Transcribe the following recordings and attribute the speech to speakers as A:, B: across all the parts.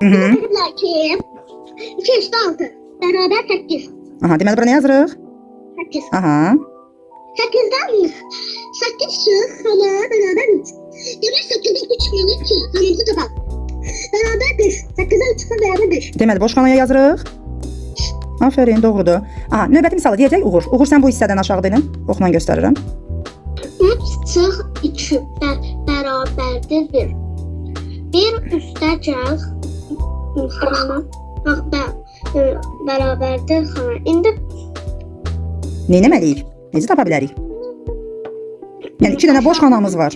A: Dedilər ki, 2 üstə 6 bərabər 8.
B: Aha, deməli bura nə yazırıq?
A: 8.
B: Aha.
A: 8-dən 8 çıx, xana bərabər 3. Demək 8-dən 3 xana 2, xanamızı tapaq. Bərabər 5. 8-dən 3 xana bərabər 5.
B: Deməli boş xanaya yazırıq. Aferin, doğrudur. Aha, növbəti misalı deyəcək Uğur. Uğur sən bu hissədən aşağı deyin. Oxla göstərirəm.
A: 3 çıx 2 bərabərdir 1. 1 üstə çıx xana bərabərdir xana. İndi
B: Nə etməliyik? Necə tapa bilərik? Yəni 2 dənə boş xanamız var.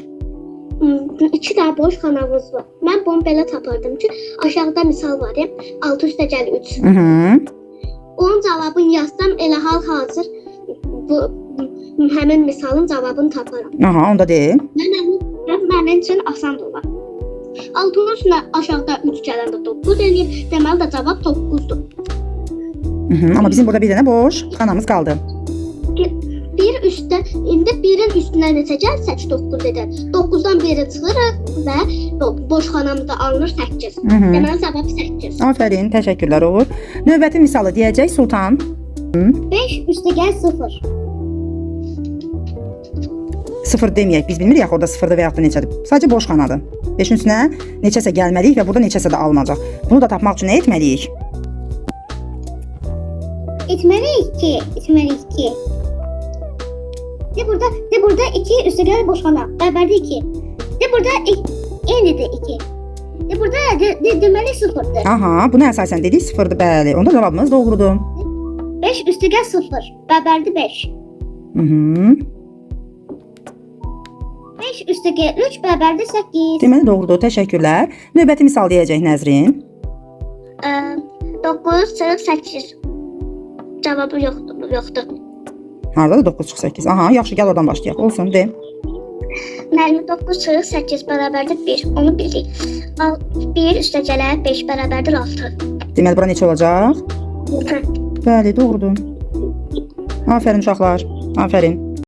A: 2 dənə boş xanamız var. Mən bunu belə tapardım ki, aşağıda misal var ya, 6 üstə gəl 3. Onun cavabını yazsam elə hal-hazır bu həmin misalın cavabını taparam.
B: Aha, onda deyil.
A: Mənim üçün asan olar. 6-nın üstünə aşağıda 3 gələndə 9 eləyir. Deməli də cavab 9-dur.
B: Amma bizim burada bir dənə boş xanamız qaldı.
A: Bir üstə, indi 1-in üstünə neçə gəlsək 9 edər. 9-dan 1-i çıxırıq və boş xanamızda alınır 8. Deməli cavab 8.
B: Aferin, təşəkkürlər Uğur. Növbəti misalı deyəcək Sultan.
A: 5 üstə gəl 0.
B: 0 deməyək, biz bilmirik orada 0-dır və yaxud da neçədir. Sadəcə boş xanadır. 5-in üstünə neçəsə gəlməliyik və burada neçəsə də alınacaq. Bunu da tapmaq üçün nə etməliyik?
A: Etməliyik ki. De burada 2 üstə gəl boş xana. Bərabərdir 2. De burada eynidir 2. De burada deməli 0-dır.
B: Aha, buna əsasən dedik 0-dır, bəli. Onda cavabımız doğrudur.
A: 5 üstə gəl 0. Bərabərdir 5. 5 üstə gəl 3 bərabərdir 8.
B: Deməli doğrudur, təşəkkürlər. Növbəti misal deyəcək Nəzrin.
A: 9 çıxıq 8. Cavabı yoxdur.
B: Hardadır 9 çıx 8? Aha, yaxşı, gəl oradan başlayaq. Olsun, de.
A: Müəllim 9 çıxıq 8 bərabərdir 1. Onu bilirik. 1 üstə gələ 5 bərabərdir 6.
B: Deməli bura neçə olacaq?
A: 6.
B: Bəli, doğrudur. Aferin uşaqlar. Aferin.